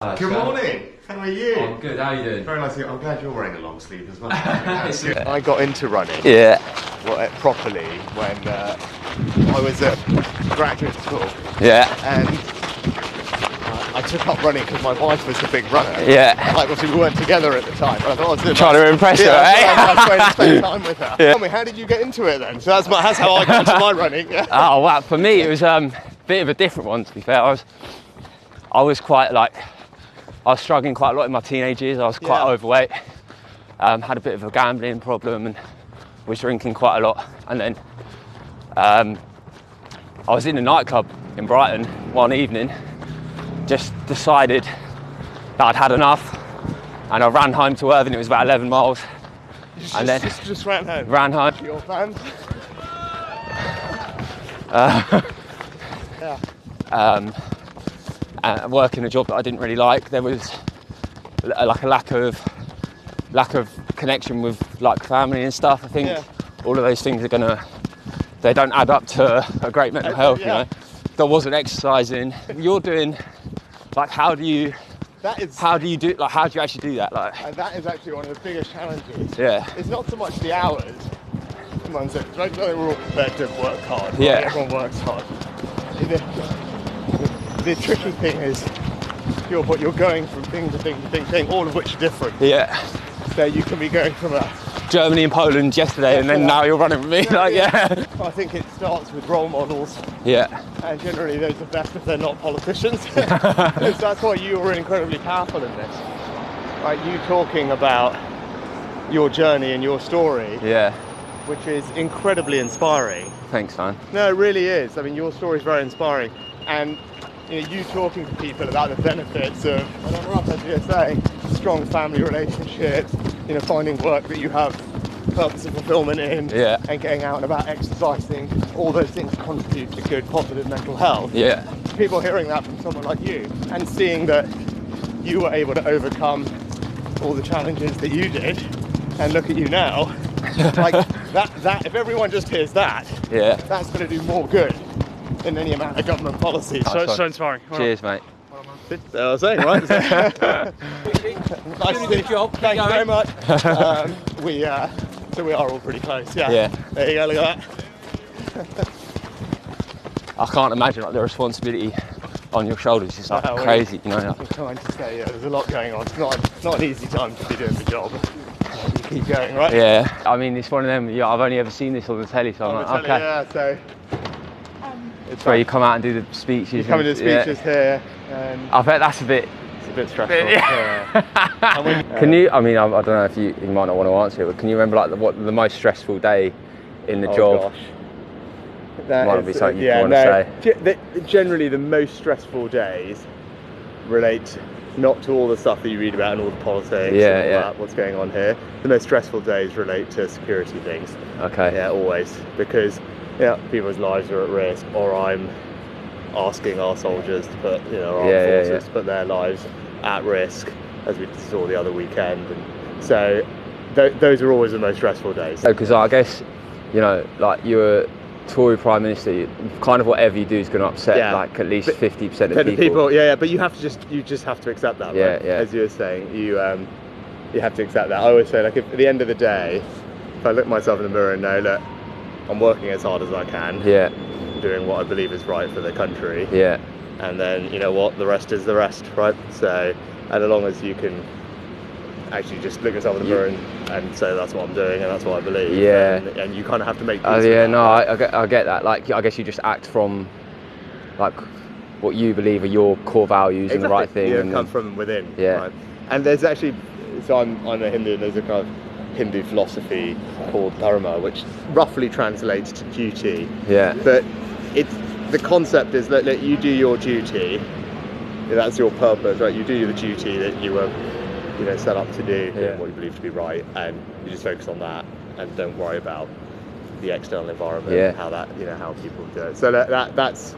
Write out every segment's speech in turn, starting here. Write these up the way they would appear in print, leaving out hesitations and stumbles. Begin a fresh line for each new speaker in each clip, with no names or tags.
Good morning. How are you?
I'm good. How are you doing?
Very nice. I'm glad you're wearing a long sleeve as well. I got into running. Properly when I was at graduate school.
Yeah.
And I took up running because my wife was a big runner.
Yeah.
Like, obviously we weren't together at the time, but I thought I was
trying to impress her,
I
eh?
was going to spend time with her. Yeah. Tell me, how did you get into it then? So that's how I got into my running.
Oh wow! For me, it was a bit of a different one. To be fair, I was quite like. I was struggling quite a lot in my teenage years. I was quite overweight, had a bit of a gambling problem and was drinking quite a lot. And then I was in a nightclub in Brighton one evening, just decided that I'd had enough and I ran home to Worthing. It was about 11 miles.
Just ran home?
Ran home.
Your fans?
Working a job that I didn't really like. There was like a lack of connection with like family and stuff. I think all of those things they don't add up to a great mental health. You know, there wasn't exercising. You're doing like how do you actually do that? Like,
and that is actually one of the biggest challenges.
Yeah.
It's not so much the hours. Like, we're all prepared to work hard. Right?
Yeah.
Everyone works hard. The tricky thing is you're going from thing to thing, all of which are different.
Yeah.
So you can be going from
Germany and Poland yesterday, and then now you're running with me.
I think it starts with role models.
Yeah.
And generally those are best if they're not politicians. So that's why you were incredibly powerful in this. Like you talking about your journey and your story.
Yeah. Which
is incredibly inspiring.
Thanks, man.
No, it really is. I mean, your story is very inspiring. And you talking to people about the benefits of, I don't know, as you're saying, strong family relationships, finding work that you have purpose and fulfillment in, and getting out and about exercising, all those things contribute to good, positive mental health.
Yeah.
People hearing that from someone like you and seeing that you were able to overcome all the challenges that you did, and look at you now, like that if everyone just hears that, that's going to do more good than any amount of government policy. So inspiring.
Cheers, mate.
I was saying, right? Nice to see you. Job. Thank you very much. We are all pretty close. Yeah. There you go. Look at that.
I can't imagine like the responsibility on your shoulders is like crazy.
I'm trying to say, there's a lot going on. It's not an easy time to be doing the job. You keep going, right?
Yeah. I mean, it's one of them. I've only ever seen this on the telly, so I'm like, okay.
Yeah. So.
It's where you come out and do the speeches.
You come and do the speeches here.
I bet that's
it's a bit stressful.
Can you? I mean, I don't know if you might not want to answer it, but can you remember like what the most stressful day in the job?
Gosh. That
might be something you want to
say. Generally, the most stressful days relate not to all the stuff that you read about and all the politics and all that, what's going on here. The most stressful days relate to security things.
Okay.
Yeah, always, because people's lives are at risk, or I'm asking our soldiers to put, our armed forces to put their lives at risk, as we saw the other weekend. And so those are always the most stressful days.
Because I guess, like you're Tory Prime Minister, kind of whatever you do is going to upset like at least 50% of people.
But you just have to accept that.
Yeah,
right? As you were saying, you have to accept that. I always say, like, if at the end of the day, if I look myself in the mirror and know, look, I'm working as hard as I can. Yeah. Doing what I believe is right for the country. Yeah. And then, you know what, the rest is the rest, right? So, and as long as you can actually just look yourself in the mirror and say that's what I'm doing and that's what I believe. Yeah. And you kind of have to make peace with that.
I get that. Like, I guess you just act from, like, what you believe are your core values and the right thing.
And come from within. Yeah. Right? And there's actually, so I'm a Hindu, and there's a kind of Hindu philosophy called dharma, which roughly translates to duty. Yeah. But the concept is that you do your duty. That's your purpose, right? You do the duty that you were, set up to do, what you believe to be right, and you just focus on that and don't worry about the external environment and how that, how people do it. So that's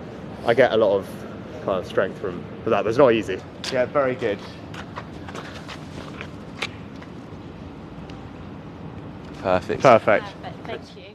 I get a lot of kind of strength from that, but it's not easy. Yeah, very good.
Perfect.
Perfect.
Thank you.